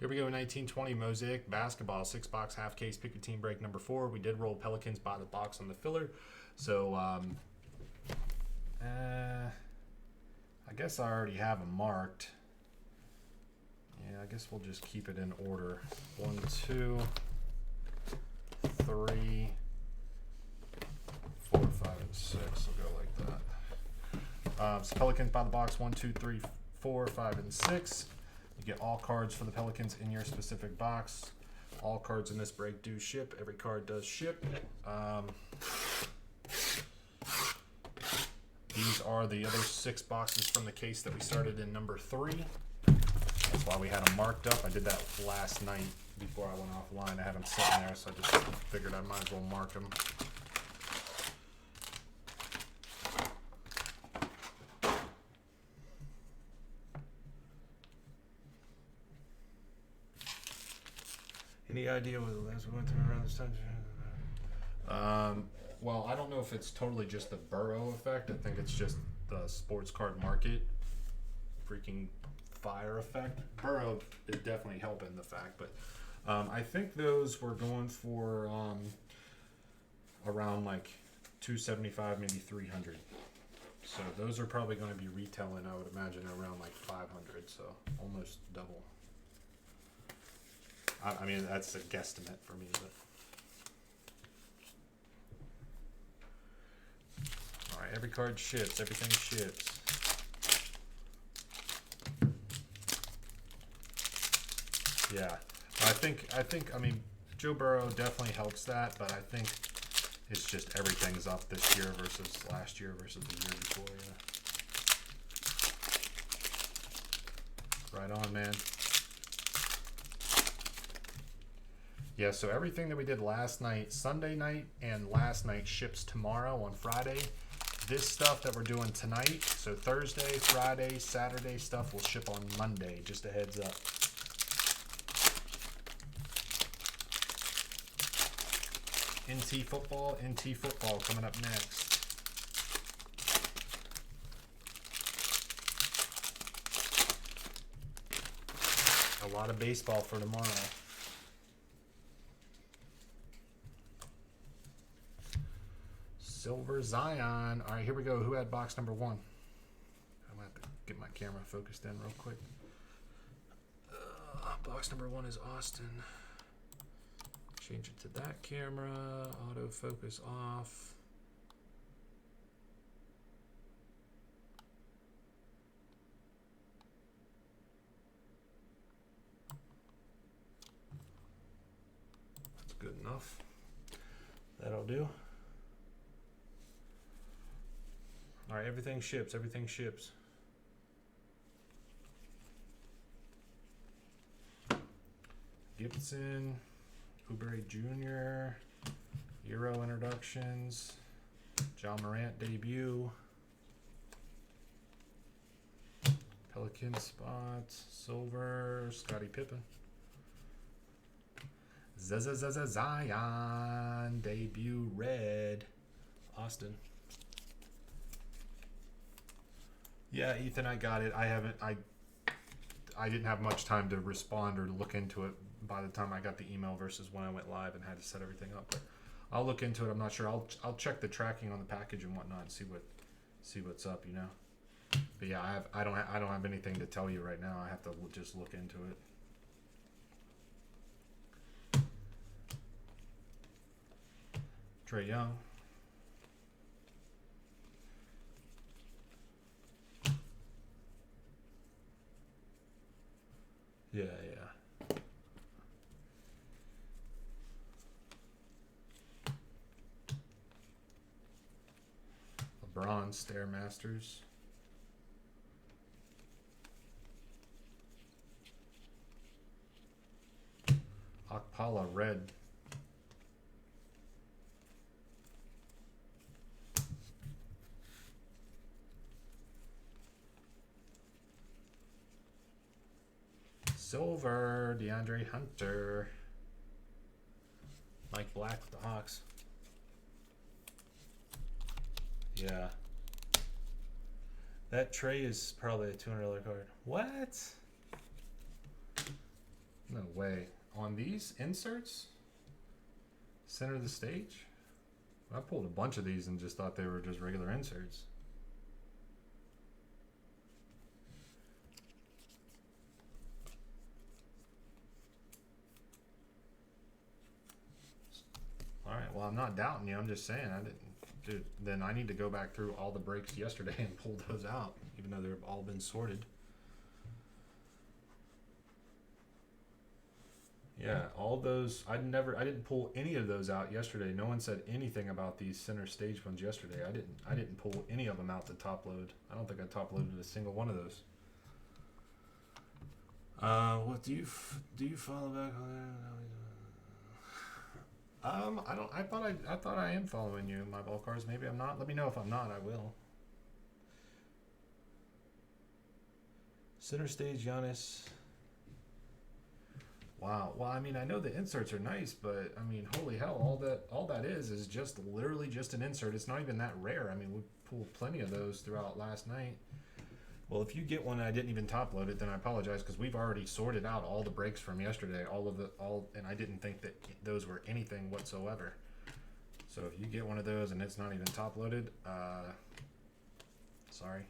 Here we go, 1920 Mosaic Basketball, 6-box half case, pick your team break number 4. We did roll Pelicans by the box on the filler. So, I guess I already have them marked. Yeah, I guess we'll just keep it in order. 1, 2, 3, 4, 5, and 6. We'll go like that. So Pelicans by the box, 1, 2, 3, 4, 5, and 6. You get all cards for the Pelicans in your specific box. All cards in this break do ship. Every card does ship. These are the other 6 boxes from the case that we started in number 3. That's why we had them marked up. I did that last night before I went offline. I had them sitting there, so I just figured I might as well mark them. Any idea what the last one went through around this time? Well, I don't know if it's totally just the Burrow effect. I think it's just the sports card market freaking fire effect. Burrow is definitely helping the fact, but I think those were going for around like $275, maybe $300. So those are probably going to be retailing, I would imagine, around like $500. So almost double. I mean, that's a guesstimate for me. But. All right, every card ships. Everything ships. Yeah, I mean, Joe Burrow definitely helps that, but I think it's just everything's up this year versus last year versus the year before. Yeah. Right on, man. Yeah, so everything that we did last night, Sunday night, and last night ships tomorrow on Friday. This stuff that we're doing tonight, so Thursday, Friday, Saturday stuff will ship on Monday, just a heads up. NT football coming up next. A lot of baseball for tomorrow. Silver Zion. All right, here we go. Who had box number 1? I'm going to have to get my camera focused in real quick. Box number 1 is Austin. Change it to that camera. Autofocus off. That's good enough. That'll do. All right, everything ships. Everything ships. Gibson, Oubre Jr., Euro introductions, John Morant debut, Pelican spots, silver, Scottie Pippen, Zion debut red, Austin. Yeah, Ethan, I got it. I didn't have much time to respond or look into it by the time I got the email versus when I went live and had to set everything up. But I'll look into it. I'm not sure. I'll check the tracking on the package and whatnot and see what's up, you know. But yeah, I don't have anything to tell you right now. I have to just look into it. Trae Young. Yeah. LeBron Stairmasters. Akpala red. Silver, DeAndre Hunter. Mike Black with the Hawks. Yeah. That Trae is probably a $200 card. What? No way. On these inserts, center of the stage, I pulled a bunch of these and just thought they were just regular inserts. Alright, well, I'm not doubting you. I'm just saying, I didn't. Dude, then I need to go back through all the breaks yesterday and pull those out, even though they've all been sorted. Yeah, all those, I didn't pull any of those out yesterday. No one said anything about these center stage ones yesterday. I didn't pull any of them out to top load. I don't think I top loaded a single one of those. What do you follow back on that? I thought I am following you in my ball cards. Maybe I'm not. Let me know if I'm not. I will. Center stage, Giannis. Wow. Well, I mean, I know the inserts are nice, but I mean, holy hell, all that is just literally just an insert. It's not even that rare. I mean, we pulled plenty of those throughout last night. Well, if you get one and I didn't even top load it, then I apologize because we've already sorted out all the breaks from yesterday, and I didn't think that those were anything whatsoever. So if you get one of those and it's not even top loaded, sorry.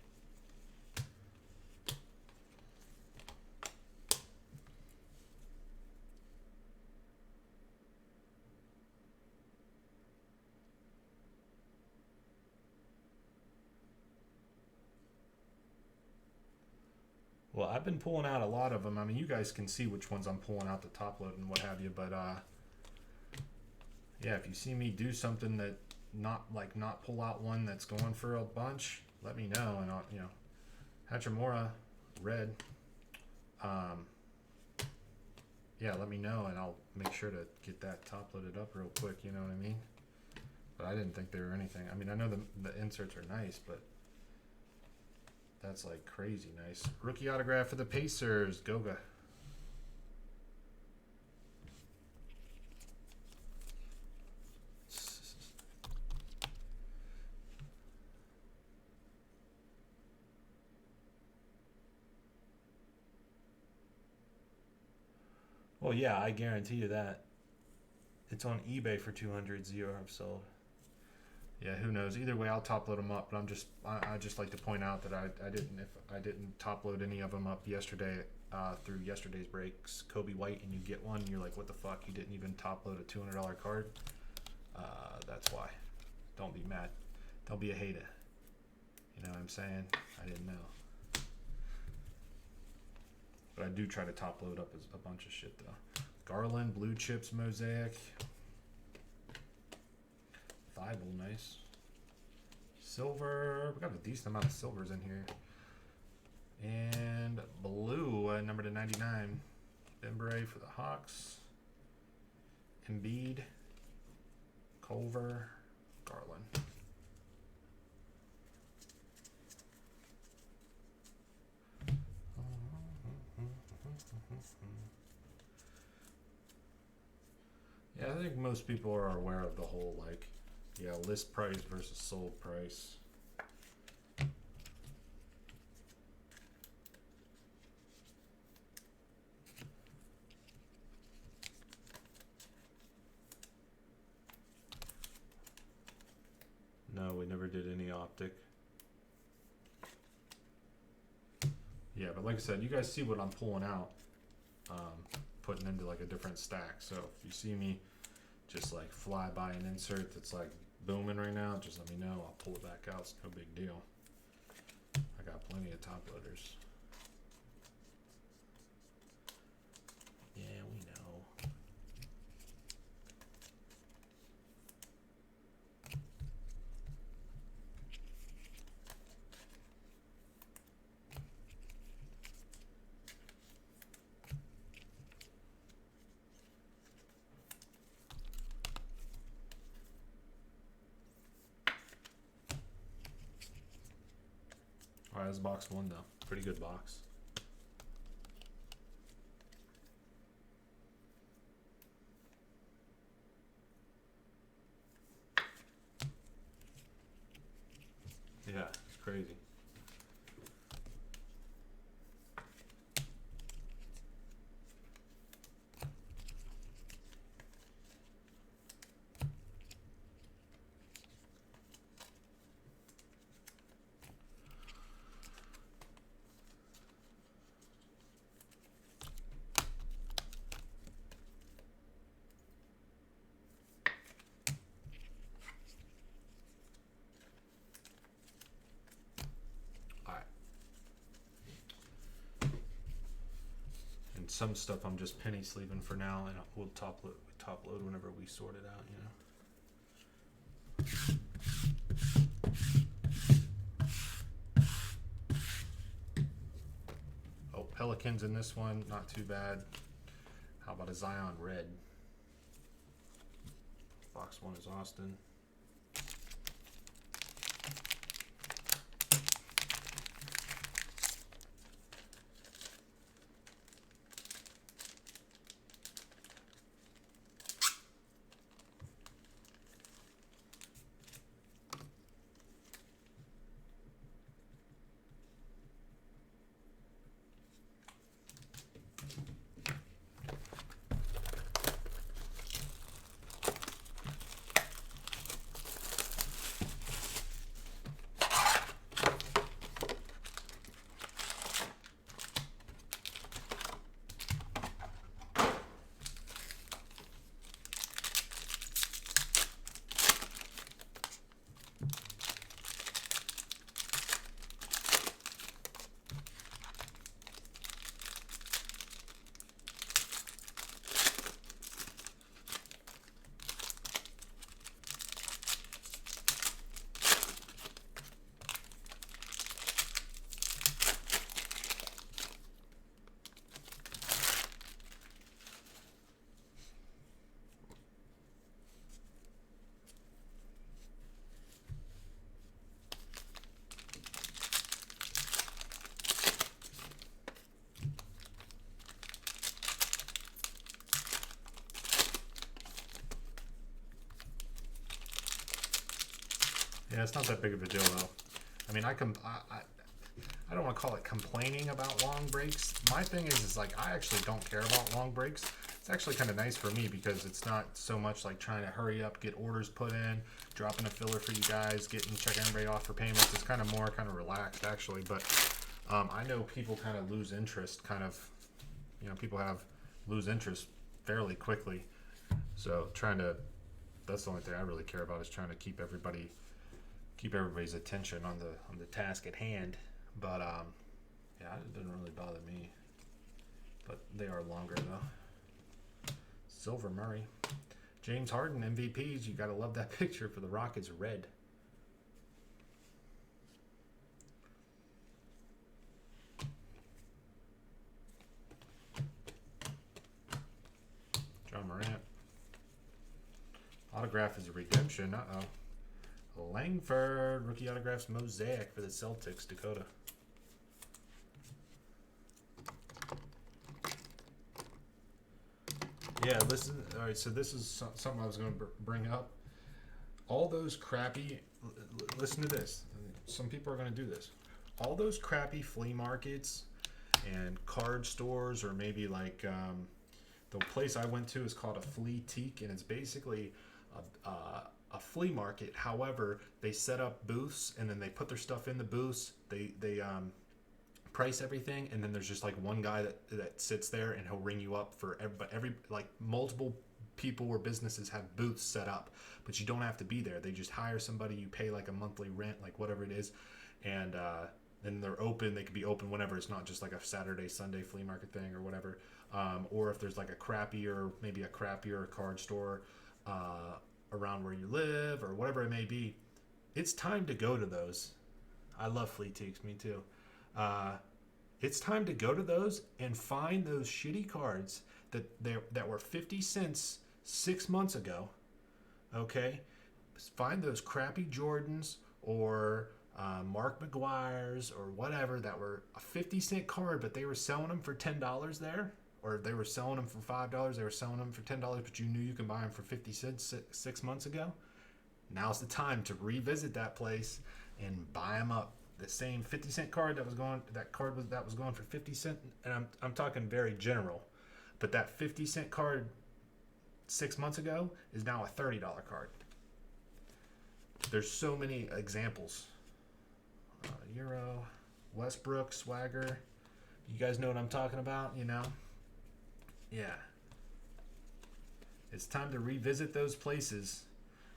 Well, I've been pulling out a lot of them. I mean, you guys can see which ones I'm pulling out the top load and what have you. But yeah, if you see me do something that not pull out one that's going for a bunch, let me know. And I'll, Hachimura, red. Yeah, let me know and I'll make sure to get that top loaded up real quick. You know what I mean? But I didn't think they were anything. I mean, I know the inserts are nice, but that's like crazy nice. Rookie autograph for the Pacers, Goga. Well, yeah, I guarantee you that. It's on eBay for 200. Zero have sold. Yeah, who knows? Either way, I'll top load them up. But I just like to point out that I didn't top load any of them up yesterday through yesterday's breaks. Kobe White, and you get one, and you're like, what the fuck? You didn't even top load a $200 card. That's why. Don't be mad. Don't be a hater. You know what I'm saying? I didn't know. But I do try to top load up a bunch of shit though. Garland, Blue Chips, Mosaic. Thibault, nice. Silver, we got a decent amount of silvers in here. And blue, number to 99. Bembury for the Hawks. Embiid, Culver, Garland. Yeah, I think most people are aware of the whole list price versus sold price. No, we never did any optic. Yeah, but like I said, you guys see what I'm pulling out, putting into like a different stack. So if you see me just like fly by an insert that's like booming right now, just let me know. I'll pull it back out. It's no big deal. I got plenty of top loaders. Yeah, we know. Alright, that's box one though. Pretty good box. Yeah, it's crazy. some stuff I'm just penny sleeving for now, and we'll top load whenever we sort it out. Oh, Pelicans in this one, not too bad. How about a Zion red? Box 1 is Austin. Yeah, it's not that big of a deal though. I mean, I don't want to call it complaining about long breaks. My thing is like I actually don't care about long breaks. It's actually kind of nice for me because it's not so much like trying to hurry up, get orders put in, dropping a filler for you guys, checking everybody off for payments. It's kind of more relaxed actually. But I know people kind of lose interest. People lose interest fairly quickly. So that's the only thing I really care about is trying to keep everybody's attention on the task at hand. But yeah, it doesn't really bother me. But they are longer though. Silver Murray. James Harden MVPs. You gotta love that picture for the Rockets red. John Morant. Autograph is a redemption. Langford, rookie autographs, Mosaic for the Celtics, Dakota. Yeah, listen. All right, so this is something I was going to bring up. All those crappy. Listen to this. Some people are going to do this. All those crappy flea markets and card stores, or maybe like the place I went to is called a flea teak, and it's basically a flea market. However, they set up booths and then they put their stuff in the booths. They price everything, and then there's just like one guy that sits there and he'll ring you up for every like multiple people or businesses have booths set up, but you don't have to be there. They just hire somebody, you pay like a monthly rent, like whatever it is, and then they're open. They could be open whenever. It's not just like a Saturday, Sunday flea market thing or whatever. Or if there's like maybe a crappier card store around where you live or whatever it may be, it's time to go to those. I love flea teaks, me too. It's time to go to those and find those shitty cards that were 50 cents 6 months ago. Okay, find those crappy Jordans or Mark McGuire's or whatever that were a 50-cent card, but they were selling them for $10 there. Or they were selling them for $5, they were selling them for $10, but you knew you could buy them for 50 cents 6 months ago. Now's the time to revisit that place and buy them up. The same 50-cent card that was going for 50 cents, and I'm talking very general, but that 50-cent card 6 months ago is now a $30 card. There's so many examples. Euro, Westbrook, Swagger. You guys know what I'm talking about, you know? Yeah. It's time to revisit those places.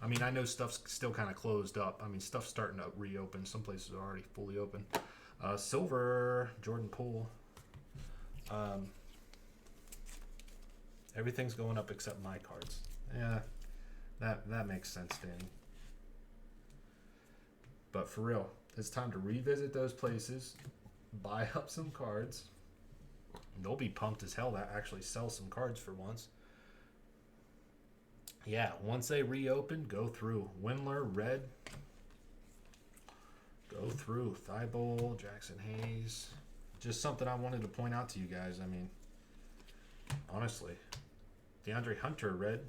I mean, I know stuff's still kind of closed up. I mean, stuff's starting to reopen. Some places are already fully open. Silver, Jordan Poole. Everything's going up except my cards. Yeah, that makes sense, Danny. But for real, it's time to revisit those places, buy up some cards. They'll be pumped as hell to actually sell some cards for once. Yeah, once they reopen, go through. Windler, red. Go through. Thibault, Jackson Hayes. Just something I wanted to point out to you guys. I mean, honestly. DeAndre Hunter, red.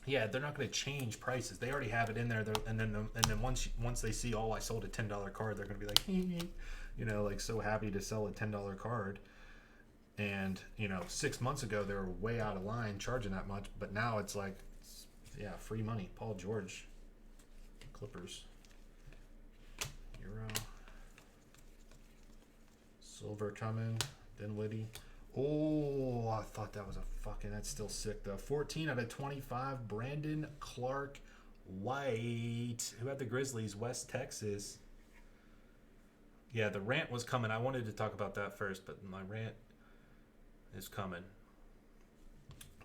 Yeah, they're not going to change prices. They already have it in there, and then once they see, oh, I sold a $10 card, they're going to be like, you know, like so happy to sell a $10 card. And 6 months ago they were way out of line charging that much, but now it's like, yeah, free money. Paul George, Clippers, Euro, silver coming, Dinwiddie. Oh, I thought that was that's still sick though. 14 out of 25, Brandon Clark White, who had the Grizzlies, West Texas. Yeah, the rant was coming. I wanted to talk about that first, but my rant is coming.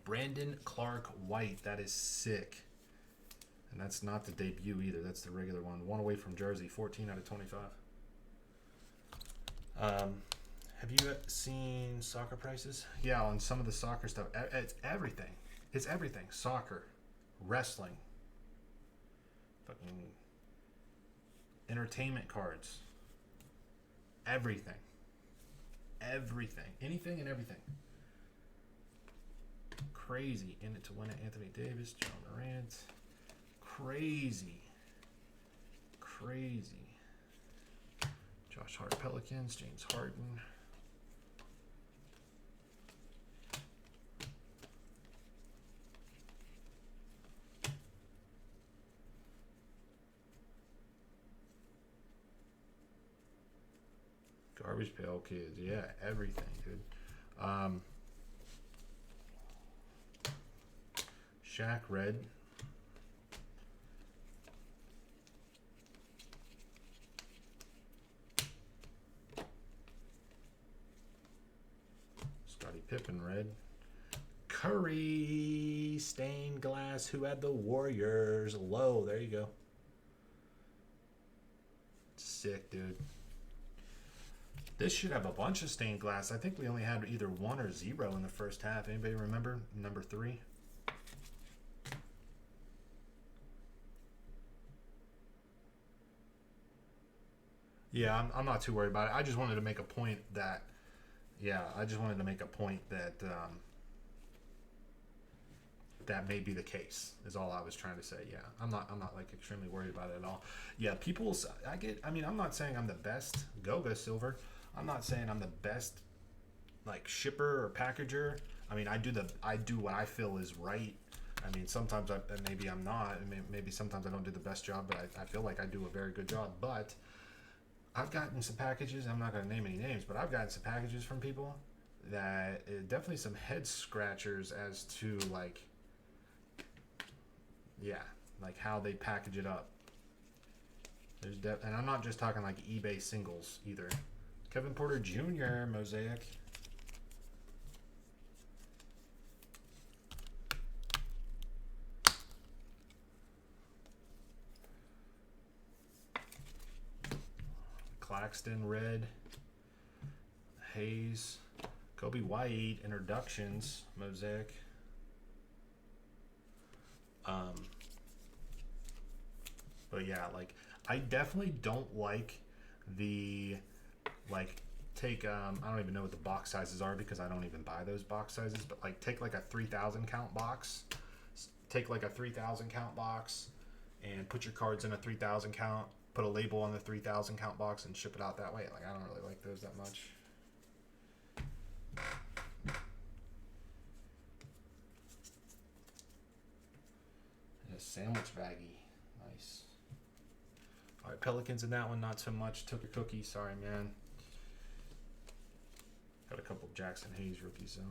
Brandon Clark White, that is sick. And that's not the debut either. That's the regular one. One away from Jersey, 14 out of 25. Have you seen soccer prices? Yeah, on some of the soccer stuff. It's everything. It's everything. Soccer, wrestling, fucking entertainment cards. Everything. Everything. Anything and everything. Crazy. In it to win it. Anthony Davis, John Morant. Crazy. Josh Hart Pelicans, James Harden. Garbage Pail Kids. Yeah, everything, dude. Shaq red. Scottie Pippen red. Curry stained glass. Who had the Warriors? Low. There you go. Sick, dude. This should have a bunch of stained glass. I think we only had either 1 or 0 in the first half. Anybody remember number 3? Yeah, I'm not too worried about it. I just wanted to make a point that, that may be the case. Is all I was trying to say. Yeah, I'm not like extremely worried about it at all. Yeah, I'm not saying I'm the best Goga Silver. I'm not saying I'm the best like shipper or packager. I mean, I do what I feel is right. I mean, sometimes maybe I'm not. Maybe sometimes I don't do the best job, but I feel like I do a very good job. But I've gotten some packages. I'm not going to name any names, but I've gotten some packages from people that definitely some head scratchers as to like how they package it up. And I'm not just talking like eBay singles either. Kevin Porter Jr. Mosaic. Claxton red. Hayes. Kobe White introductions Mosaic. But yeah, like I definitely don't like the take I don't even know what the box sizes are because I don't even buy those box sizes, but like take like a 3,000 count box. Take like a 3,000 count box and put your cards in a 3,000 count, put a label on the 3,000 count box and ship it out that way. Like I don't really like those that much. And a sandwich baggie. Nice. All right, Pelicans in that one, not so much. Took a cookie. Sorry, man. Got a couple Jackson Hayes rookies, though.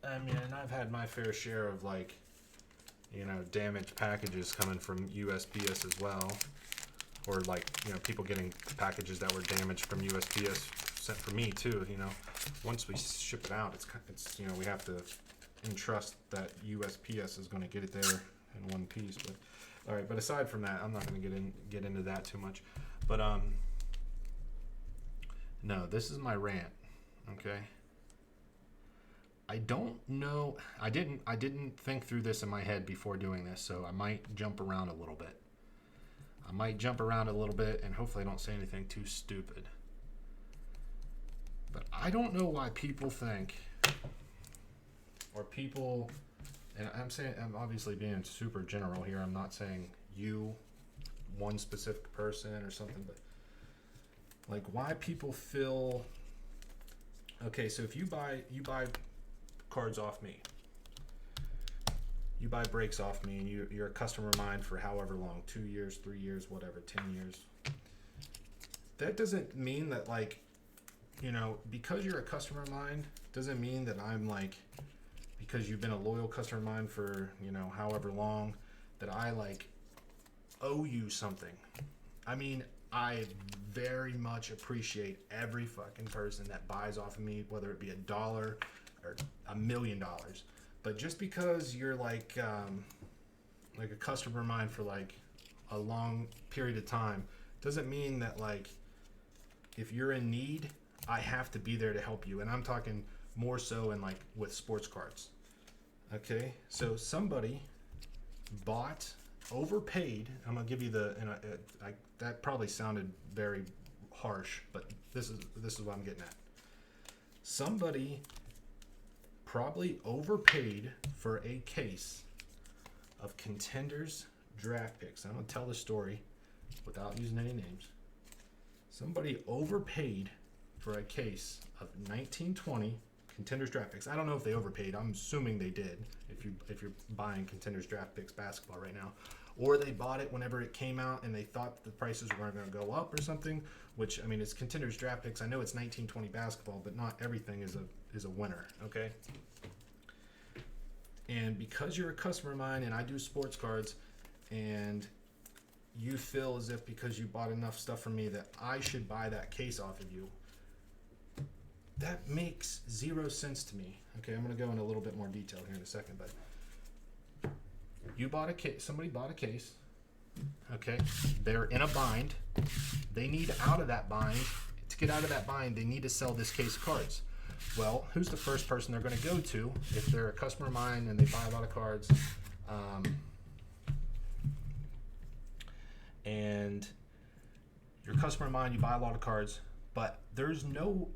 I mean, I've had my fair share of, like, damaged packages coming from USPS as well, or like people getting packages that were damaged from USPS sent for me too. Once we ship it out, it's we have to entrust that USPS is going to get it there in one piece. But all right, but aside from that, I'm not going to get into that too much. But no, this is my rant. Okay. I don't know. I didn't think through this in my head before doing this, so I might jump around a little bit. And hopefully I don't say anything too stupid. But I don't know why people think, and I'm obviously being super general here. I'm not saying you, one specific person or something, but like why people feel, okay, so if you buy cards off me, you buy breaks off me, and you're a customer of mine for however long, 2 years, 3 years, whatever, 10 years. That doesn't mean that because you're a customer of mine, doesn't mean that I'm because you've been a loyal customer of mine for, however long, that I owe you something. I mean, I very much appreciate every fucking person that buys off of me, whether it be $1 or $1 million. But just because you're a customer of mine for a long period of time, doesn't mean that if you're in need, I have to be there to help you. And I'm talking more so in with sports cards. Okay, so somebody overpaid. I'm gonna give you that probably sounded very harsh, but this is what I'm getting at. Somebody probably overpaid for a case of Contenders draft picks. I'm gonna tell the story without using any names. Somebody overpaid for a case of 1920 Contenders draft picks. I don't know if they overpaid. I'm assuming they did. If you're buying Contenders draft picks basketball right now, or they bought it whenever it came out and they thought the prices were going to go up or something. Which, I mean, it's Contenders draft picks. I know it's 1920 basketball, but not everything is a winner. Okay. And because you're a customer of mine and I do sports cards, and you feel as if because you bought enough stuff from me that I should buy that case off of you, that makes zero sense to me. Okay, I'm going to go into a little bit more detail here in a second, but you bought a case. Somebody bought a case. Okay, they're in a bind. They need out of that bind. To get out of that bind, they need to sell this case of cards. Well, who's the first person they're going to go to if they're a customer of mine and they buy a lot of cards? And you're a customer of mine, you buy a lot of cards, but there's no,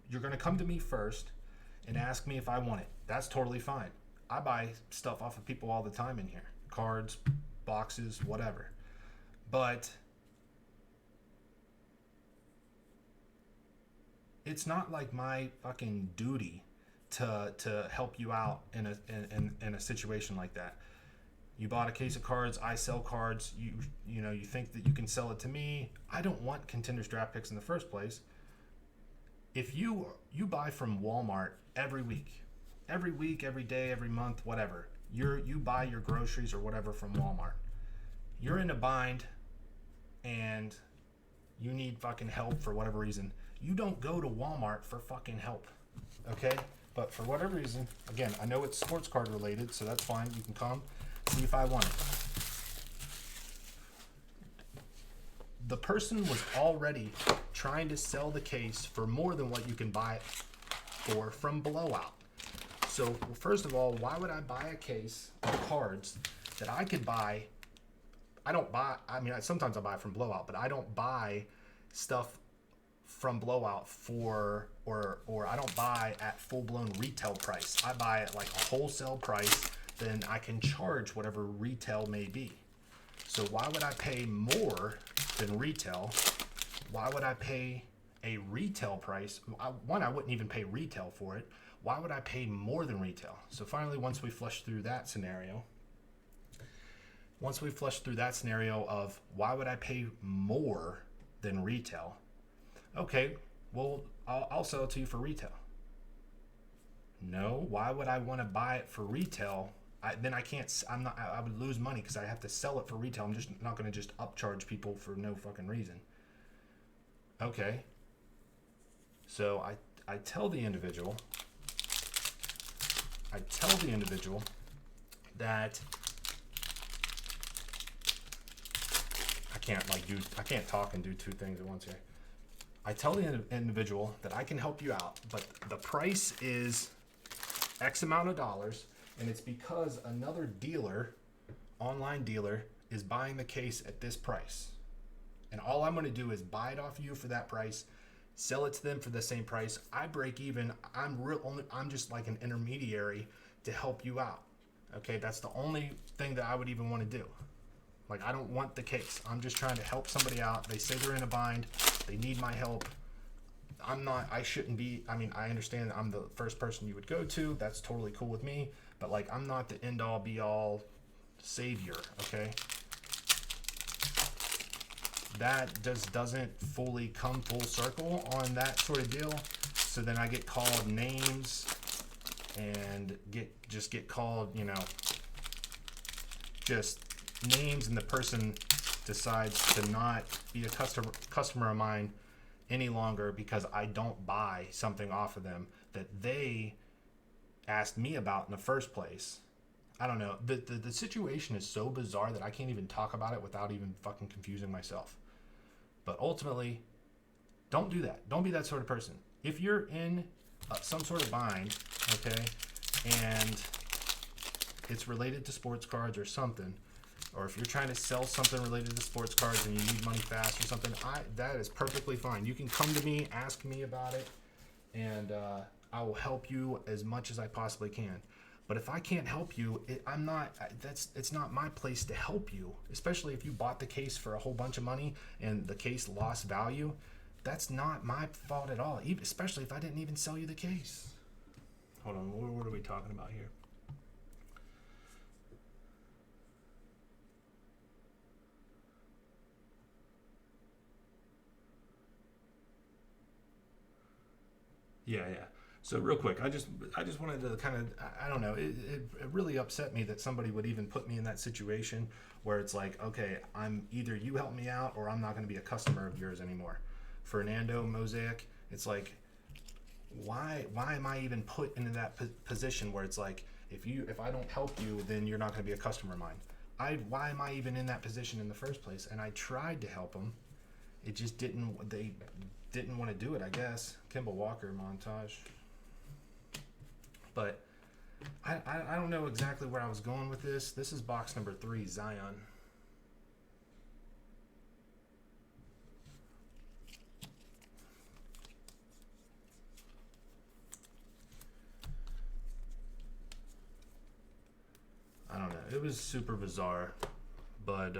you're going to come to me first and ask me if I want it. That's totally fine. I buy stuff off of people all the time in here. Cards, boxes, whatever. But it's not like my fucking duty to help you out in a situation like that. You bought a case of cards, I sell cards, you think that you can sell it to me. I don't want Contenders draft picks in the first place. If you buy from Walmart every week, every day, every month, whatever, you buy your groceries or whatever from Walmart. You're in a bind and you need fucking help for whatever reason. You don't go to Walmart for fucking help, okay? But for whatever reason, again, I know it's sports card related, so that's fine. You can come, see if I want it. The person was already trying to sell the case for more than what you can buy it for from Blowout. So, first of all, why would I buy a case of cards that I could buy? Sometimes I buy from Blowout, but I don't buy stuff from Blowout or I don't buy at full-blown retail price. I buy at like a wholesale price, then I can charge whatever retail may be. So why would I pay more than retail? Why would I pay a retail price? One, I wouldn't even pay retail for it. Why would I pay more than retail? So finally, once we flush through that scenario of why would I pay more than retail? Okay, well, I'll sell it to you for retail. No, why would I want to buy it for retail? Then I can't. I would lose money because I have to sell it for retail. I'm just not going to just upcharge people for no fucking reason. Okay. So I tell the individual. That I can't talk and do two things at once here. I tell the individual that I can help you out, but the price is X amount of dollars, and it's because another dealer, online dealer, is buying the case at this price. And all I'm going to do is buy it off you for that price, sell it to them for the same price. I break even. I'm just like an intermediary to help you out. Okay, that's the only thing that I would even want to do. Like, I don't want the case. I'm just trying to help somebody out. They say they're in a bind. They need my help. I shouldn't be. I mean, I understand I'm the first person you would go to. That's totally cool with me. But, like, I'm not the end-all, be-all savior, okay? That just doesn't fully come full circle on that sort of deal. So then I get called names and get called, just names, and the person decides to not be a customer of mine any longer because I don't buy something off of them that they asked me about in the first place. I don't know. The situation is so bizarre that I can't even talk about it without even fucking confusing myself. But ultimately, don't do that. Don't be that sort of person. If you're in some sort of bind, okay, and it's related to sports cards or something, or if you're trying to sell something related to sports cards and you need money fast or something, that is perfectly fine. You can come to me, ask me about it, and I will help you as much as I possibly can. But if I can't help you, it's not my place to help you, especially if you bought the case for a whole bunch of money and the case lost value. That's not my fault at all, especially if I didn't even sell you the case. Hold on, what are we talking about here? Yeah. So real quick, I just wanted to kind of, I don't know, it really upset me that somebody would even put me in that situation where it's like, okay, I'm either you help me out or I'm not going to be a customer of yours anymore. Fernando, Mosaic, it's like, why am I even put into that position where it's like, if I don't help you, then you're not going to be a customer of mine. Why am I even in that position in the first place? And I tried to help them. It just they didn't want to do it, I guess. Kimball Walker montage. But I don't know exactly where I was going with this. This is box number 3, Zion. I don't know. It was super bizarre. But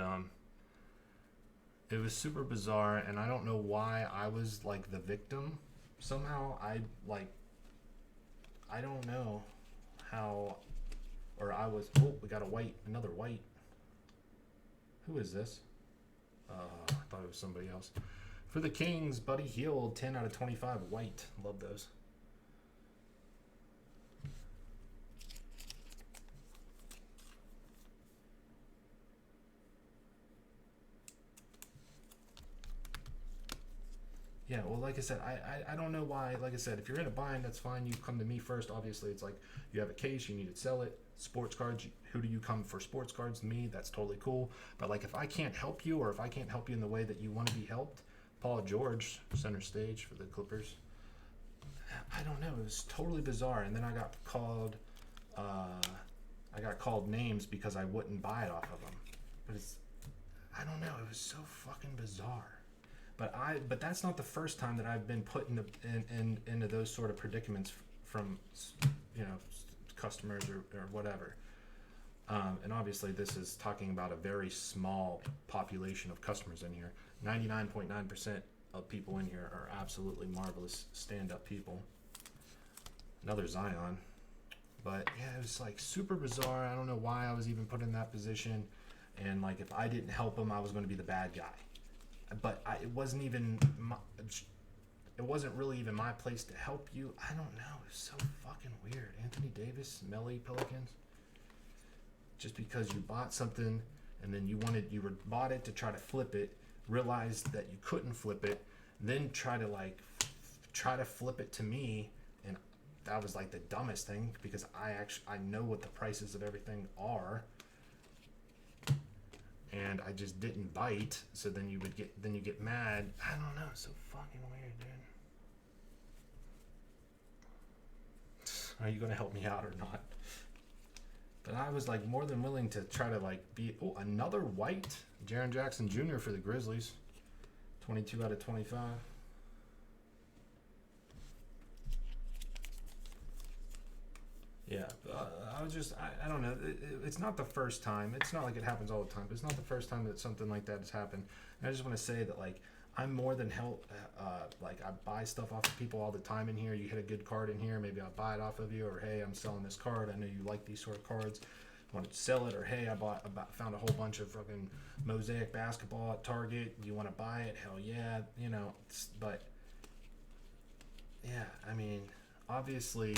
it was super bizarre, and I don't know why I was like the victim. Somehow I don't know how, or I was. Oh, we got another white. Who is this? I thought it was somebody else. For the Kings, Buddy Hield, 10 out of 25, white. Love those. Yeah, well, like I said, I don't know why. Like I said, if you're in a bind, that's fine. You come to me first. Obviously, it's like you have a case, you need to sell it. Sports cards, who do you come for sports cards? Me, that's totally cool. But like if I can't help you, or if I can't help you in the way that you want to be helped, Paul George, center stage for the Clippers. I don't know. It was totally bizarre. And then I got called names because I wouldn't buy it off of them. But I don't know. It was so fucking bizarre. But that's not the first time that I've been put into those sort of predicaments from customers or whatever. And obviously this is talking about a very small population of customers in here. 99.9% of people in here are absolutely marvelous stand-up people. Another Zion. But yeah, it was like super bizarre. I don't know why I was even put in that position. And like if I didn't help him, I was going to be the bad guy. But it wasn't even it wasn't really even my place to help you. I don't know. It's so fucking weird. Anthony Davis, Melly Pelicans. Just because you bought something and then you bought it to try to flip it, realized that you couldn't flip it, then try to flip it to me, and that was like the dumbest thing because I know what the prices of everything are. And I just didn't bite, so then you get mad. I don't know, it's so fucking weird, dude. Are you gonna help me out or not? But I was like more than willing to try to like be another white Jaren Jackson Jr. for the Grizzlies, 22 out of 25. Yeah, I don't know. It's not the first time. It's not like it happens all the time, but it's not the first time that something like that has happened. And I just want to say that, like, I'm more than like, I buy stuff off of people all the time in here. You hit a good card in here, maybe I'll buy it off of you, or hey, I'm selling this card. I know you like these sort of cards. Want to sell it, or hey, found a whole bunch of fucking Mosaic basketball at Target. Do you want to buy it? Hell yeah, you know. But yeah, I mean, obviously.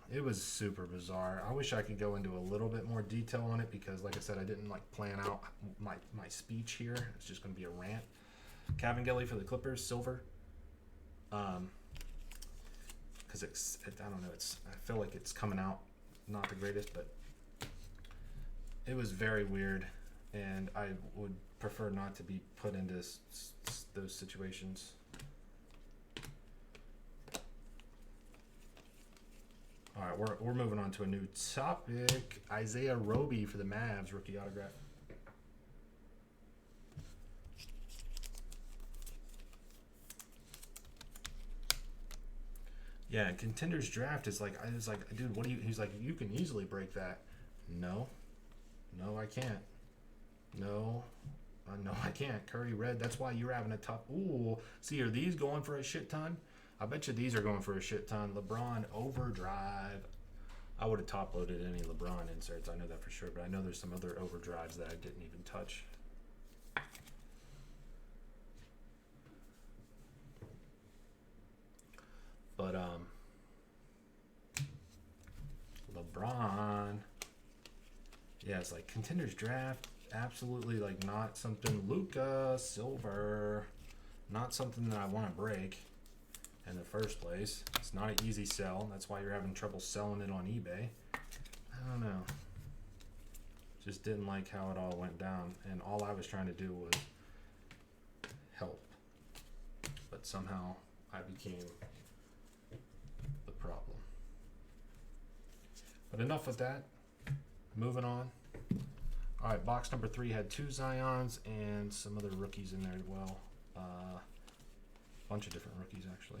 It was super bizarre. I wish I could go into a little bit more detail on it because, like I said, I didn't like plan out my speech here. It's just going to be a rant. Cavengeli for the Clippers, silver. Because I don't know. I feel like it's coming out not the greatest, but it was very weird, and I would prefer not to be put into those situations. All right, we're moving on to a new topic. Isaiah Roby for the Mavs, rookie autograph. Yeah, Contenders Draft is like, I was like, dude, what do you? He's like, you can easily break that. No, I can't. No, I can't. Curry Red. That's why you're having a tough. Ooh, see, are these going for a shit ton? I bet you these are going for a shit ton. LeBron Overdrive. I would have top loaded any LeBron inserts. I know that for sure, but I know there's some other overdrives that I didn't even touch. But LeBron. Yeah, it's like Contenders Draft. Absolutely like not something. Luka Silver. Not something that I want to break in the first place. It's not an easy sell. That's why you're having trouble selling it on eBay. I don't know. Just didn't like how it all went down, and all I was trying to do was help. But somehow I became the problem. But enough of that. Moving on. All right, box number 3 had 2 Zions and some other rookies in there as well. Bunch of different rookies, actually.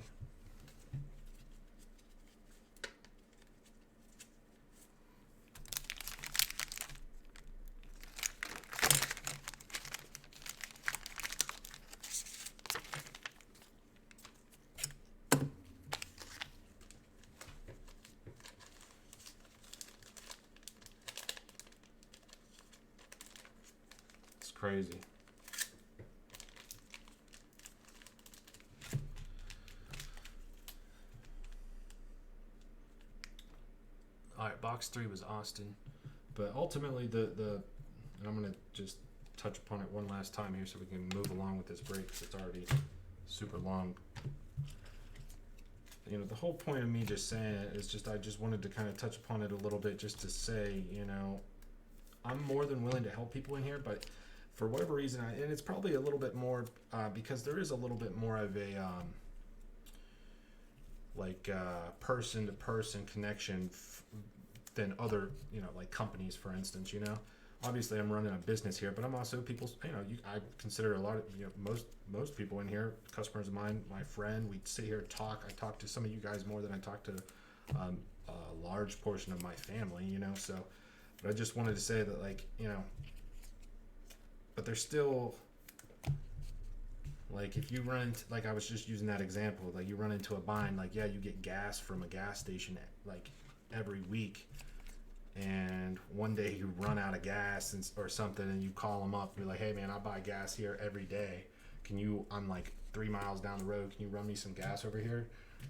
It's crazy. Alright, box 3 was Austin. But ultimately, and I'm going to just touch upon it one last time here so we can move along with this break because it's already super long. You know, the whole point of me just saying it is just I just wanted to kind of touch upon it a little bit just to say, you know, I'm more than willing to help people in here, but for whatever reason, and it's probably a little bit more because there is a little bit more of a person-to-person connection than other, you know, like companies, for instance. You know, obviously I'm running a business here, but I'm also people's. You know, I consider a lot of, you know, most people in here customers of mine, my friend. We sit here talk. I talk to some of you guys more than I talk to a large portion of my family. You know, so. But I just wanted to say that, like, you know, but there's still, like, if you run into, like, I was just using that example, like, you run into a bind, like, yeah, you get gas from a gas station, like, every week, and one day you run out of gas or something, and you call them up, you're like, hey, man, I buy gas here every day. Can you, on, like, 3 miles down the road. Can you run me some gas over here?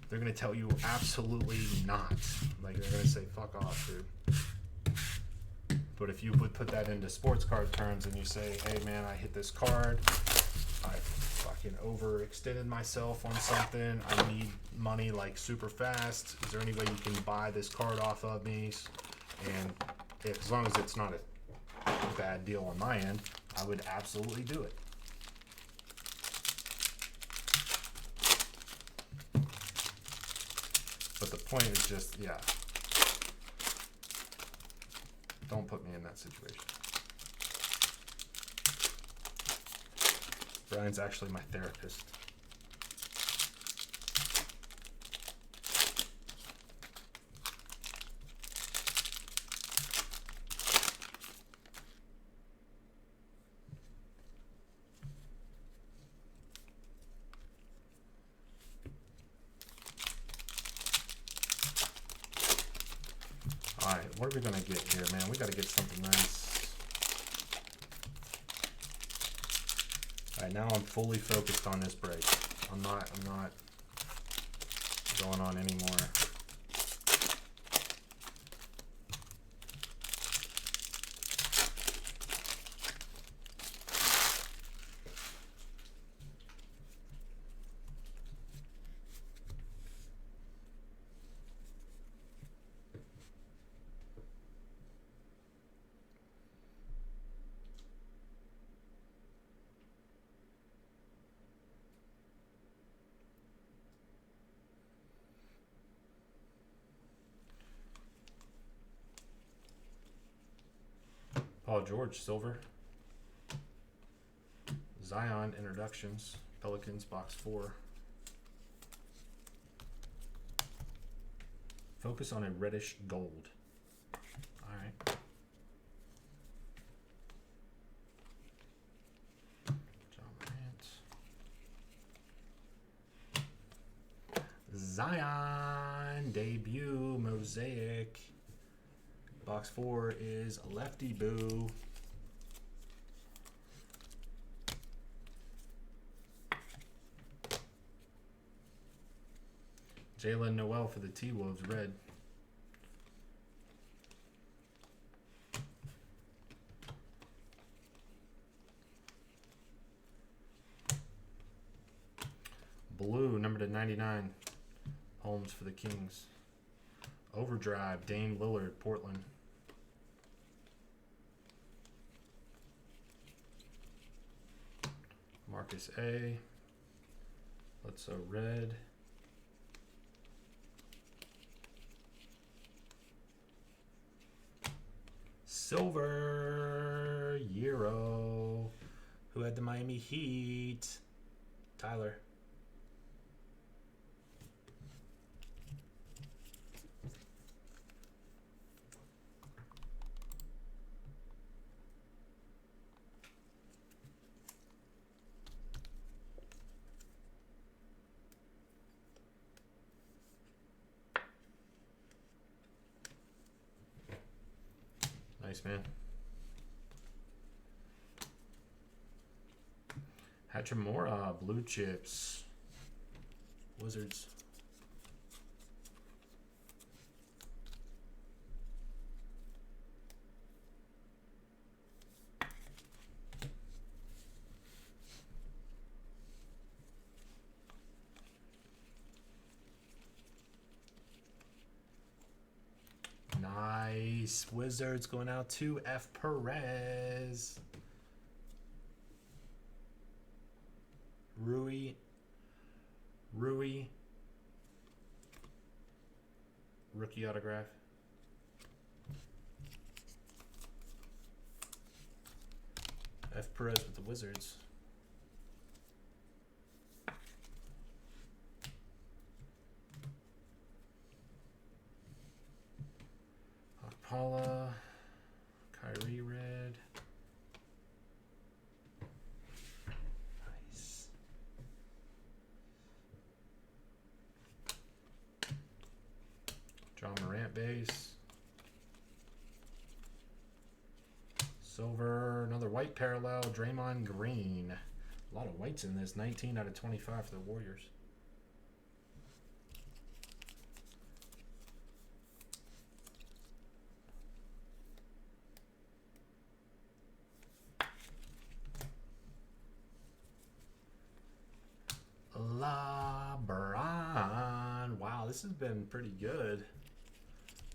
They're going to tell you absolutely not. Like, they're going to say, fuck off, dude. But if you would put that into sports card terms and you say, hey, man, I hit this card. I fucking overextended myself on something. I need money, like, super fast. Is there any way you can buy this card off of me? And as long as it's not a bad deal on my end, I would absolutely do it. But the point is just, yeah, don't put me in that situation. Brian's actually my therapist. Alright, what are we gonna get here, man? We gotta get something nice. Alright, now I'm fully focused on this break. I'm not going on anymore. Paul George, silver. Zion, introductions. Pelicans, box 4. Focus on a reddish gold. Alright. John Morant. Zion, debut, Mosaic. Box 4 is Lefty Boo. Jalen Noel for the T-Wolves, red. Blue, number to 99. Holmes for the Kings. Overdrive, Dame Lillard, Portland. Marcus A. Let's red. Silver, Euro. Who had the Miami Heat? Tyler. Nice, man. Hachimura, blue chips. Wizards. Nice. Wizards going out to F. Perez. Rui. Rookie autograph. F. Perez with the Wizards. Paula, Kyrie red. Nice. John Morant base. Silver, another white parallel, Draymond Green. A lot of whites in this. 19 out of 25 for the Warriors. LeBron. Wow, this has been pretty good.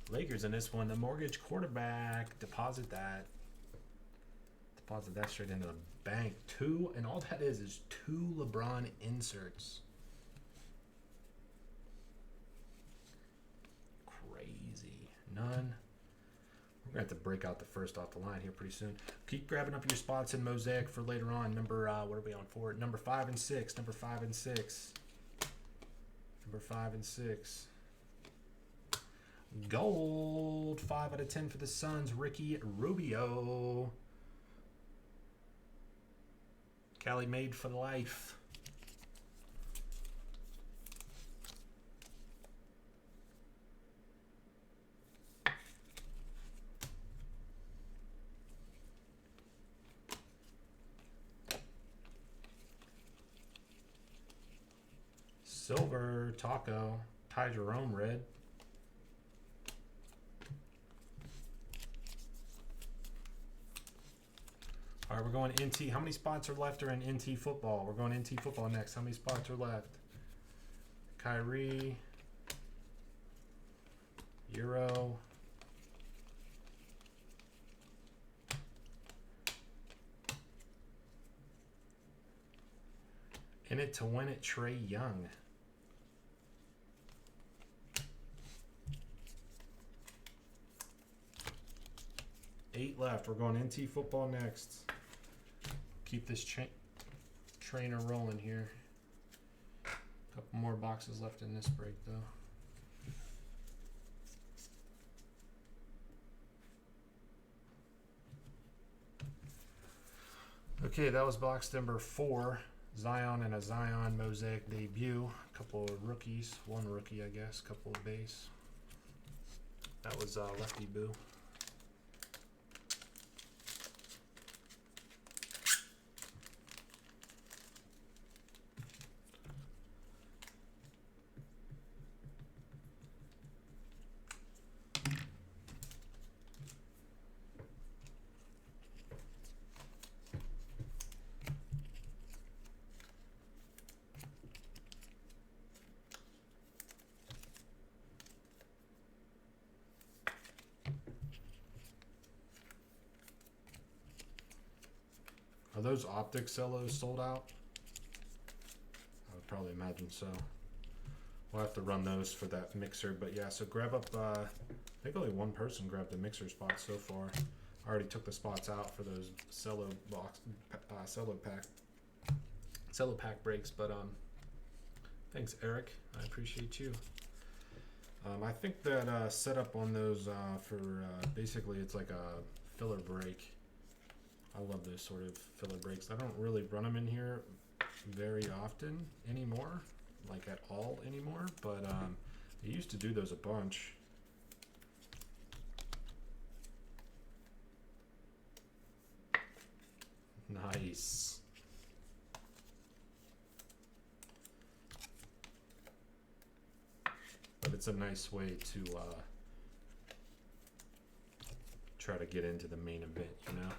Lakers in this one. The mortgage quarterback. Deposit that. Deposit that straight into the bank. 2, and all that is 2 LeBron inserts. Crazy. None. We're going to have to break out the first off the line here pretty soon. Keep grabbing up your spots in Mosaic for later on. Number, what are we on for? Number 5 and 6. Number 5 and 6. Number 5 and 6. Gold. 5 out of 10 for the Suns. Ricky Rubio. Cali made for life. Silver, Taco, Ty Jerome, red. All right, we're going NT. How many spots are left are in NT football? We're going NT football next. How many spots are left? Kyrie, Euro. In it to win it, Trey Young. Eight left. We're going NT football next. Keep this trainer rolling here. Couple more boxes left in this break, though. Okay, that was box number 4. Zion and a Zion Mosaic debut. A couple of rookies. One rookie, I guess. A couple of base. That was Lefty Boo. Are those optic cellos sold out? I would probably imagine so. We'll have to run those for that mixer. But yeah, so grab up, I think only one person grabbed the mixer spot so far. I already took the spots out for those cello box, cello pack breaks. But thanks, Eric. I appreciate you. I think that setup on those for basically it's like a filler break. I love those sort of filler breaks. I don't really run them in here very often anymore, like at all anymore, but I used to do those a bunch. Nice. But it's a nice way to try to get into the main event, you know?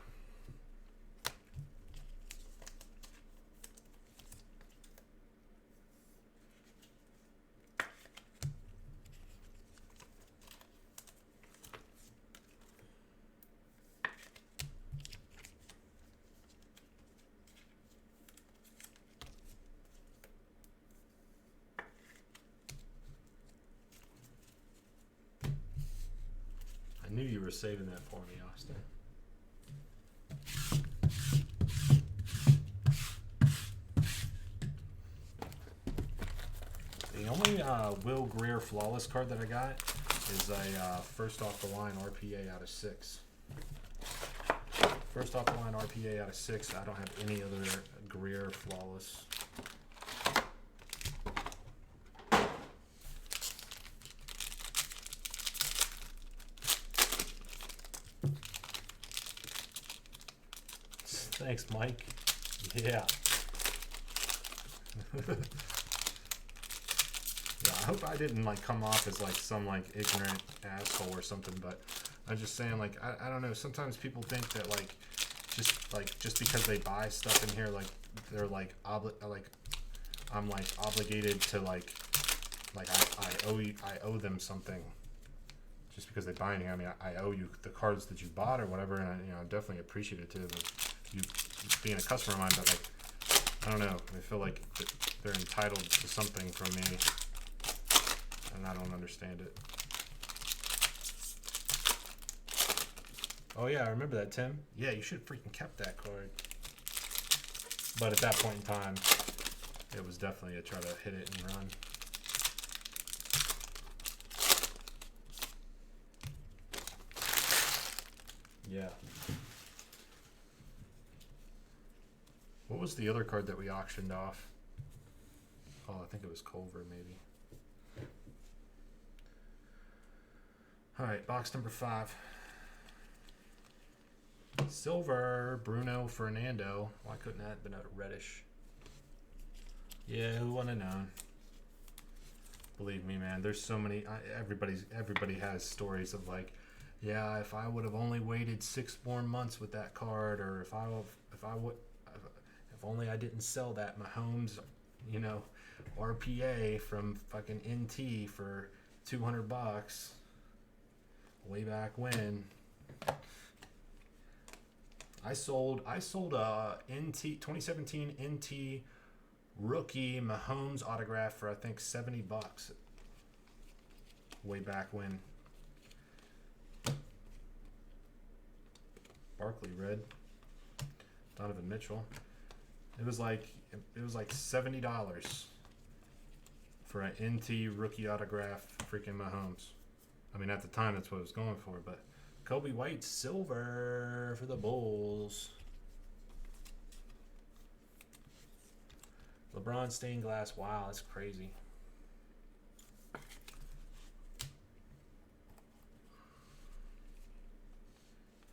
I knew you were saving that for me, Austin. The only Will Greer flawless card that I got is a first off the line RPA out of 6. First off the line RPA out of 6. I don't have any other Greer flawless. Thanks, Mike. Yeah. Yeah, I hope I didn't like come off as like some like ignorant asshole or something, but I'm just saying like I don't know. Sometimes people think that just because they buy stuff in here, like they're like I'm like obligated to like I owe them something just because they buy anything. I mean, I owe you the cards that you bought or whatever, and I'm definitely appreciative of you being a customer of mine. But like, I don't know, I feel like they're entitled to something from me, and I don't understand it. Oh yeah, I remember that, Tim. Yeah, you should have freaking kept that card. But at that point in time, it was definitely a try to hit it and run. Yeah. What was the other card that we auctioned off? Oh, I think it was Culver, maybe. All right, box number 5. Silver, Bruno Fernando. Why couldn't that have been a reddish? Yeah, who would have known? Believe me, man. There's so many. Everybody has stories of like, yeah, if I would have only waited 6 more months with that card, or if only I didn't sell that Mahomes, RPA from fucking NT for $200 way back when. I sold a NT 2017 NT rookie Mahomes autograph for I think $70 way back when. Barkley red. Donovan Mitchell. It was like $70 for an NT rookie autograph freaking Mahomes. I mean, at the time that's what I was going for, but Kobe White silver for the Bulls. LeBron stained glass. Wow, that's crazy.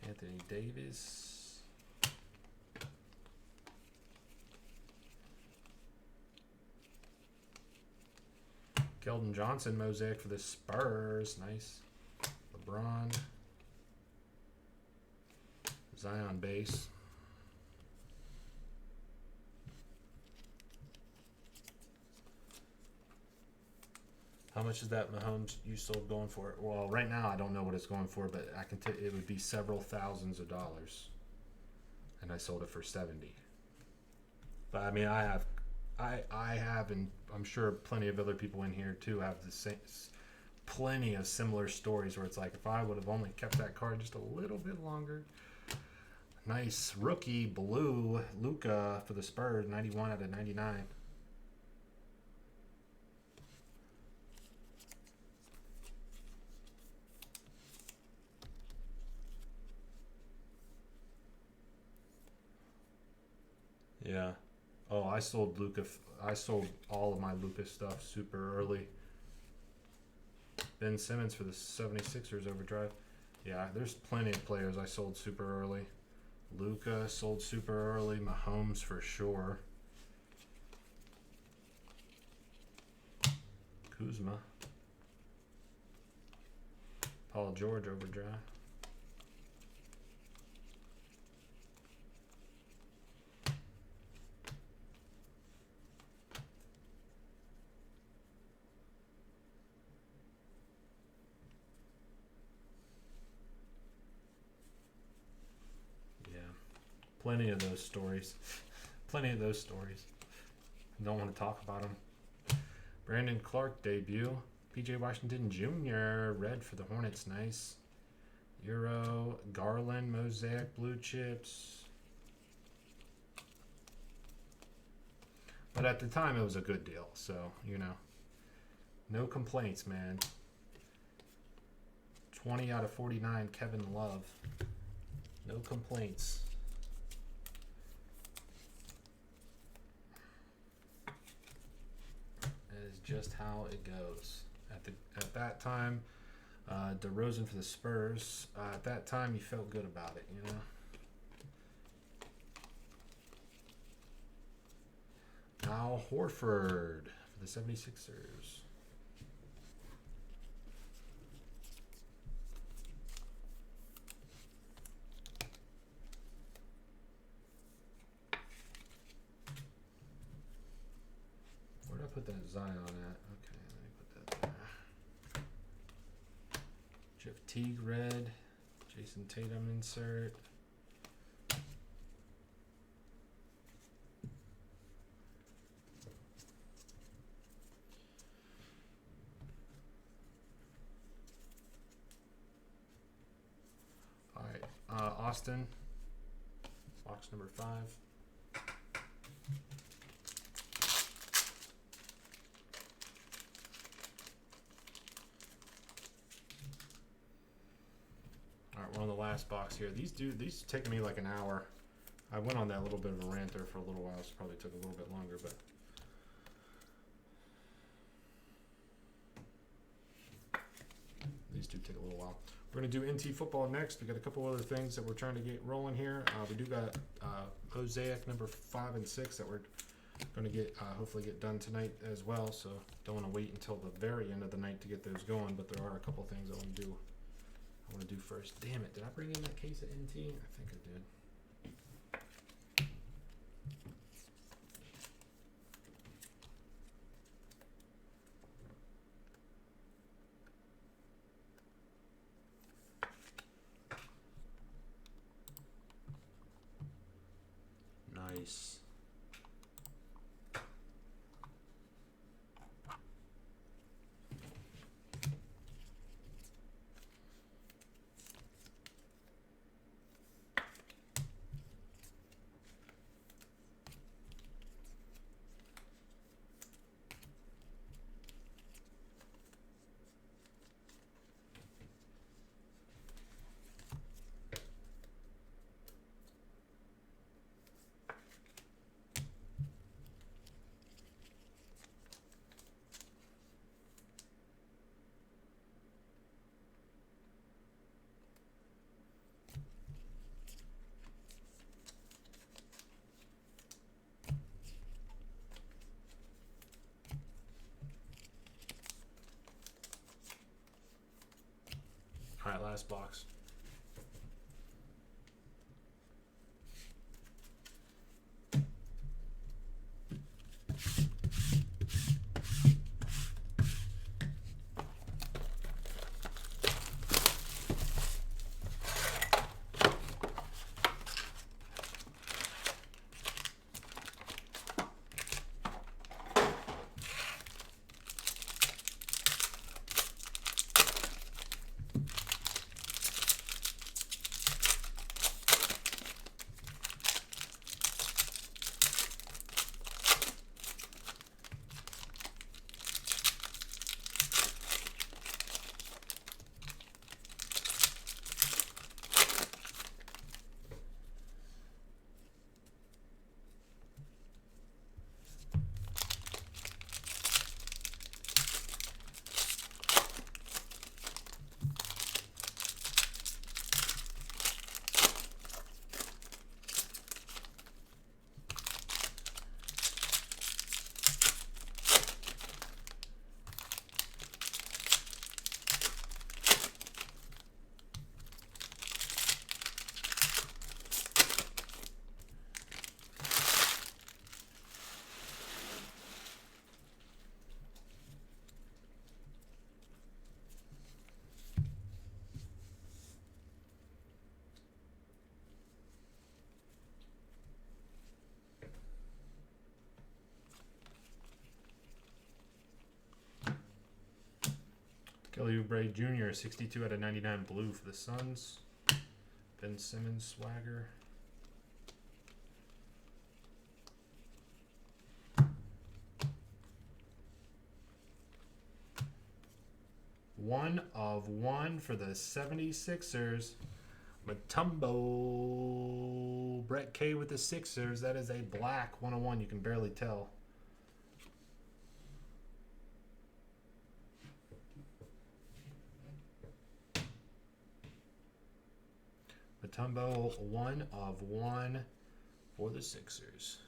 Anthony Davis. Keldon Johnson mosaic for the Spurs. Nice. LeBron. Zion base. How much is that Mahomes you sold going for? Well, right now I don't know what it's going for, but I can tell it would be several thousands of dollars. And I sold it for 70. But I mean, I have, and I'm sure plenty of other people in here too have the same, plenty of similar stories where it's like, if I would have only kept that card just a little bit longer. Nice rookie blue Luka for the Spurs, 91 out of 99. Yeah. Oh, I sold Luka. I sold all of my Luka stuff super early. Ben Simmons for the 76ers overdrive. Yeah, there's plenty of players I sold super early. Luka sold super early. Mahomes for sure. Kuzma. Paul George overdrive. Plenty of those stories. Plenty of those stories. Don't want to talk about them. Brandon Clark debut. PJ Washington Jr. Red for the Hornets. Nice. Euro. Garland mosaic blue chips. But at the time it was a good deal. So, no complaints, man. 20 out of 49 Kevin Love. No complaints. Just how it goes. At that time, DeRozan for the Spurs. At that time, you felt good about it, Al Horford for the 76ers. Where did I put that Zion at? Okay, let me put that there. Jeff Teague red. Jason Tatum insert. All right, Austin, box number 5. All right, we're on the last box here. These take me like an hour. I went on that little bit of a rant there for a little while, so probably took a little bit longer, but these do take a little while. We're going to do NT football next. We got a couple other things that we're trying to get rolling here. We do got Mosaic number 5 and 6 that we're going to get hopefully get done tonight as well. So don't want to wait until the very end of the night to get those going. But there are a couple things I want to do. I want to do first. Damn it! Did I bring in that case of NT? I think I did. Nice. All right, last box. Kelly Oubre Jr., 62 out of 99 blue for the Suns. Ben Simmons swagger. One of one for the 76ers. Mutombo. Brett K with the Sixers. That is a black 101. You can barely tell. Mutombo, 1 of 1 for the Sixers.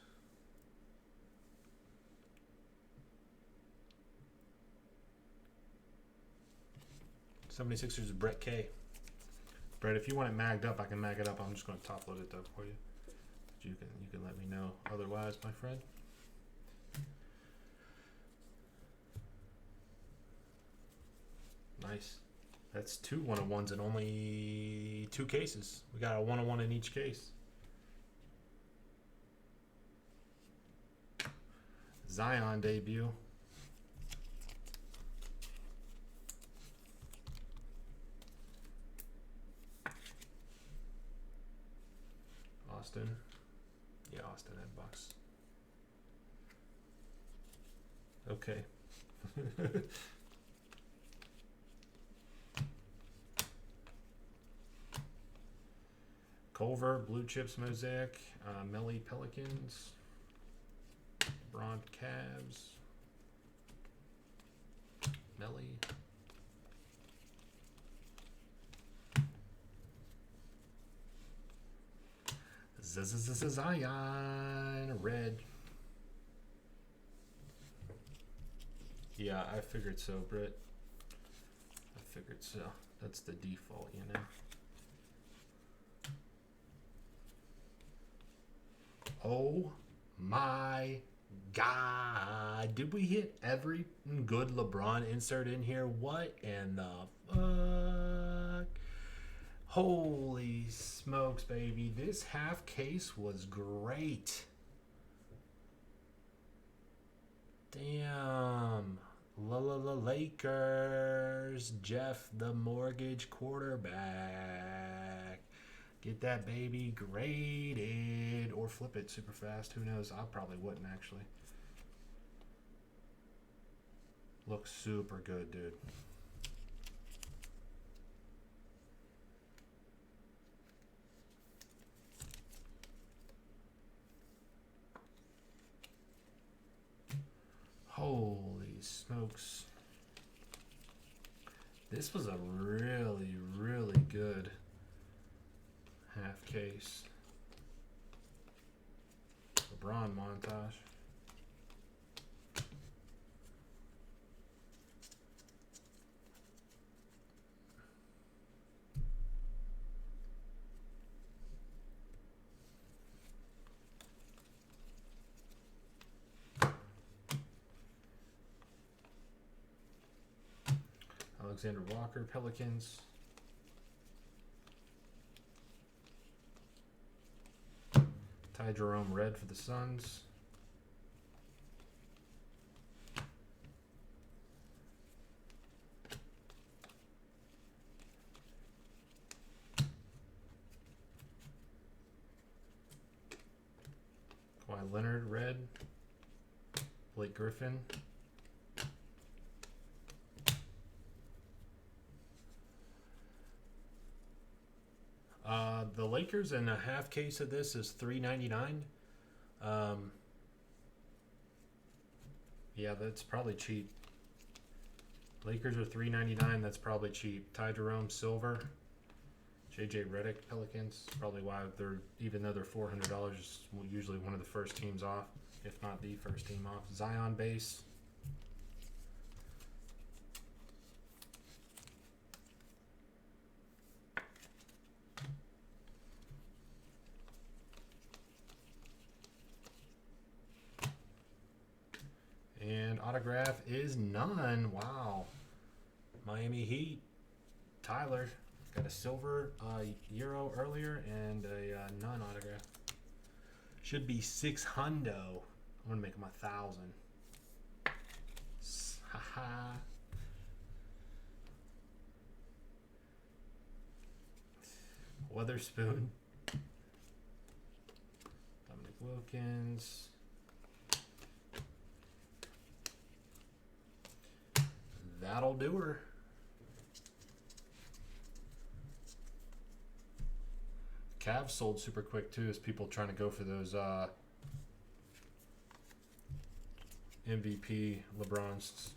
76ers is Brett K. Brett, if you want it magged up, I can mag it up. I'm just going to top load it though for you. You can let me know otherwise, my friend. Nice. That's 2 1-of-1s in only 2 cases. We got a 1-of-1 in each case. Zion debut. Austin. Yeah, Austin had Bucks. Okay. Culver, Blue Chips Mosaic, Melly Pelicans, LeBron Cavs, Melly. Zion, red. Yeah, I figured so, Britt. I figured so. That's the default, you know. Oh my God. Did we hit every good LeBron insert in here? What in the fuck? Holy smokes, baby. This half case was great. Damn. Lakers. Jeff, the mortgage quarterback. Get that baby graded or flip it super fast. Who knows? I probably wouldn't actually. Looks super good, dude. Holy smokes. This was a really, really good half case. LeBron montage. Alexander Walker, Pelicans. Ty Jerome, red for the Suns. Kawhi Leonard, red. Blake Griffin. The Lakers in a half case of this is $3.99. Yeah, that's probably cheap. Lakers are $3.99. That's probably cheap. Ty Jerome, silver. JJ Redick, Pelicans. Probably why they're, even though they're $400, usually one of the first teams off, if not the first team off. Zion base. And autograph is none. Wow. Miami Heat. Tyler. Got a silver Euro earlier and a none autograph. Should be 600. I'm going to make him 1,000. Haha. Weatherspoon. Dominic Wilkins. That'll do her. Cavs sold super quick too, as people trying to go for those MVP LeBrons.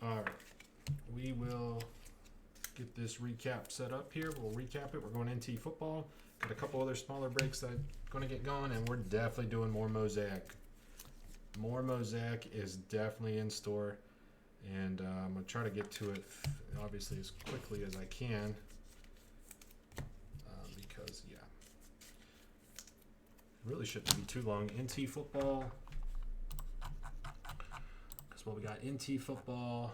All right, we will get this. this recap set up here. We'll recap it. We're going NT football. Got a couple other smaller breaks that I'm going to get going, and we're definitely doing more Mosaic. More Mosaic is definitely in store, and I'm going to try to get to it, obviously, as quickly as I can, because, yeah, it really shouldn't be too long. NT football, because what we got, NT football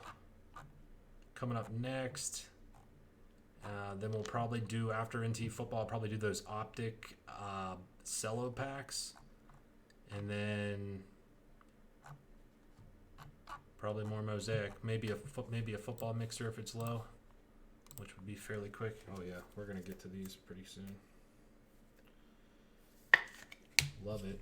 coming up next. Then we'll probably do, after NT football, I'll probably do those optic cello packs. And then probably more Mosaic. Maybe a football mixer if it's low, which would be fairly quick. Oh yeah, we're going to get to these pretty soon. Love it.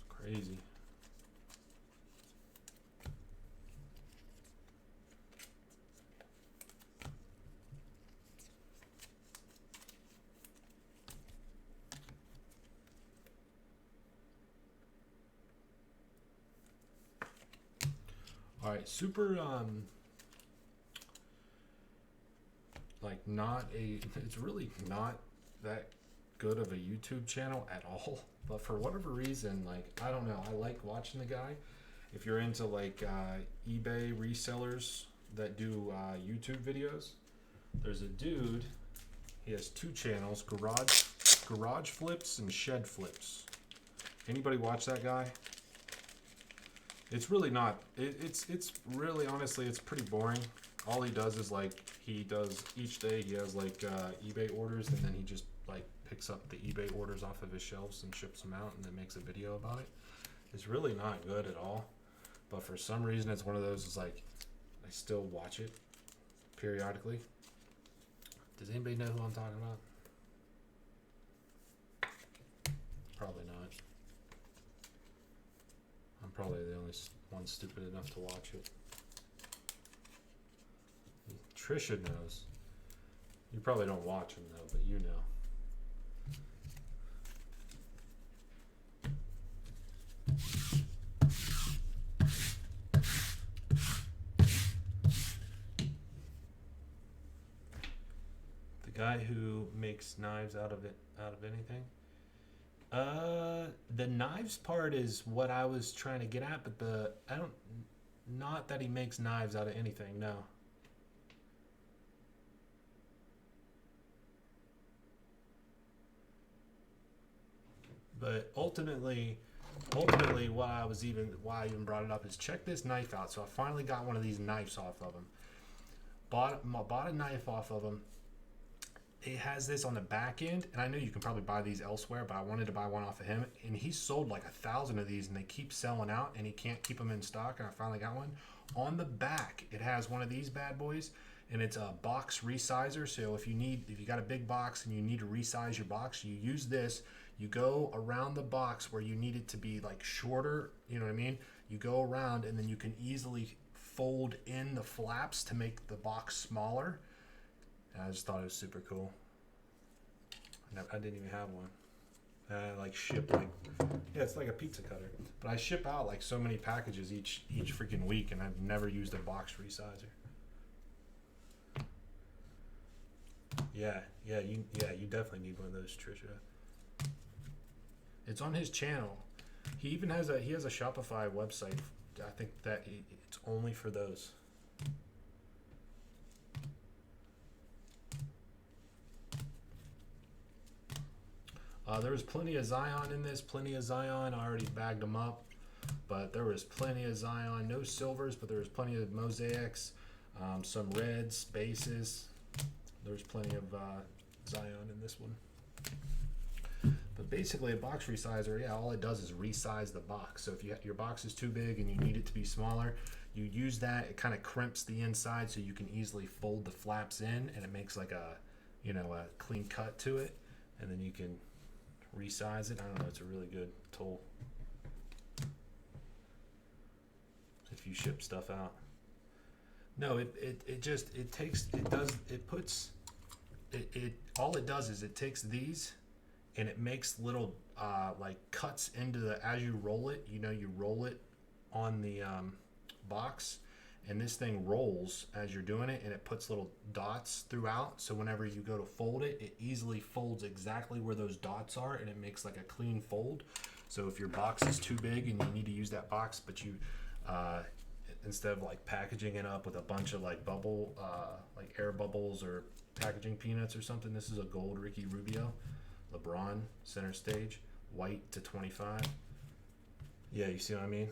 Crazy. All right, super like it's really not that good of a YouTube channel at all, but for whatever reason, like, I don't know, I like watching the guy. If you're into like eBay resellers that do YouTube videos, there's a dude, he has 2 channels, garage flips and shed flips. Anybody watch that guy? It's really not, it's really, honestly, it's pretty boring. All he does is, like, he does each day, he has like eBay orders, and then he just like picks up the eBay orders off of his shelves and ships them out, and then makes a video about it. It's really not good at all, but for some reason it's one of those, it's like I still watch it periodically. Does anybody know who I'm talking about? Probably not. I'm probably the only one stupid enough to watch it. Trisha knows. You probably don't watch him though, but you know. The guy who makes knives out of anything. The knives part is what I was trying to get at, but not that he makes knives out of anything, no. But ultimately why I even brought it up is, check this knife out. So I finally got one of these knives off of him. Bought a knife off of him. It has this on the back end, and I know you can probably buy these elsewhere, but I wanted to buy one off of him, and he sold like 1,000 of these, and they keep selling out, and he can't keep them in stock, and I finally got one. On the back, it has one of these bad boys, and it's a box resizer. So if you got a big box and you need to resize your box, you use this. You go around the box where you need it to be like shorter, you know what I mean? You go around, and then you can easily fold in the flaps to make the box smaller. And I just thought it was super cool. I didn't even have one. I like ship it's like a pizza cutter. But I ship out like so many packages each freaking week, and I've never used a box resizer. Yeah, you definitely need one of those, Trisha. It's on his channel. He even has a Shopify website. I think that it's only for those. There was plenty of Zion in this. Plenty of Zion. I already bagged them up, but there was plenty of Zion. No silvers, but there was plenty of mosaics. Some reds, bases. There was plenty of Zion in this one. But basically, a box resizer, yeah, all it does is resize the box. So if your box is too big and you need it to be smaller, you use that. It kind of crimps the inside, so you can easily fold the flaps in, and it makes like a clean cut to it, and then you can resize it. I don't know, it's a really good tool if you ship stuff out. No, all it does is it takes these and it makes little like cuts into the, as you roll it, you roll it on the box, and this thing rolls as you're doing it, and it puts little dots throughout, so whenever you go to fold it, it easily folds exactly where those dots are, and it makes like a clean fold. So if your box is too big and you need to use that box, but you instead of like packaging it up with a bunch of like like air bubbles or packaging peanuts or something, this is a gold Ricky Rubio, LeBron, center stage, white to 25. Yeah, you see what I mean?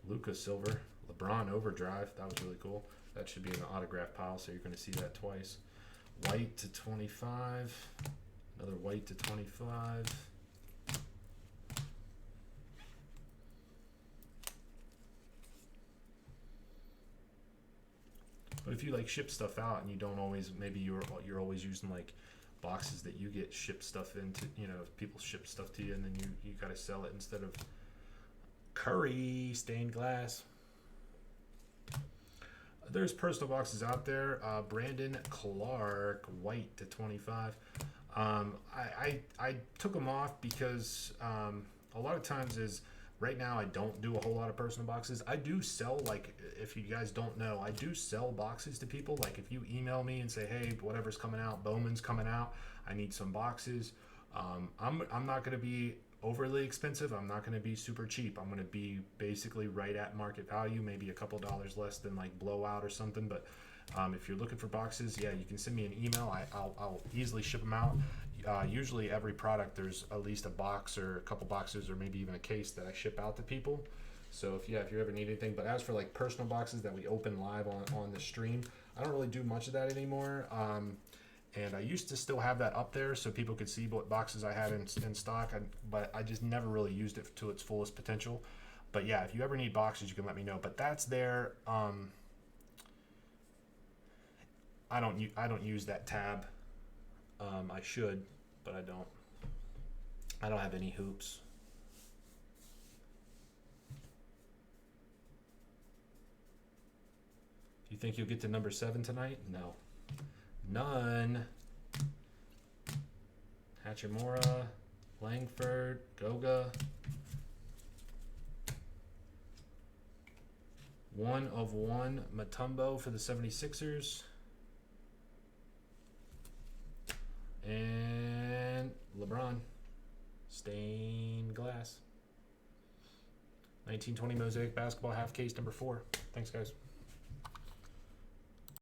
Luka silver, LeBron overdrive. That was really cool. That should be in the autograph pile, so you're going to see that twice. White to 25. Another white to 25. But if you like ship stuff out and you don't always, maybe you're always using like boxes that you get shipped stuff into, if people ship stuff to you and then you gotta sell it instead of Curry stained glass. There's personal boxes out there. Brandon Clark, white to 25. I took them off because a lot of times right now I don't do a whole lot of personal boxes. I do sell, like, if you guys don't know, I do sell boxes to people. Like if you email me and say, hey, whatever's coming out, Bowman's coming out, I need some boxes. I'm not going to be overly expensive. I'm not going to be super cheap. I'm going to be basically right at market value, maybe a couple dollars less than like Blowout or something. But if you're looking for boxes, yeah, you can send me an email. I'll easily ship them out. Usually every product, there's at least a box or a couple boxes or maybe even a case that I ship out to people. So if you ever need anything, but as for like personal boxes that we open live on the stream, I don't really do much of that anymore. And I used to still have that up there so people could see what boxes I had in stock, but I just never really used it to its fullest potential. But yeah, if you ever need boxes, you can let me know. But that's there. I don't use that tab. I should, but I don't. I don't have any hoops. You think you'll get to number 7 tonight? No. None. Hachimura, Langford, Goga. 1/1 Mutombo for the 76ers. And LeBron. Stained glass. 1920 Mosaic basketball half case number 4. Thanks, guys.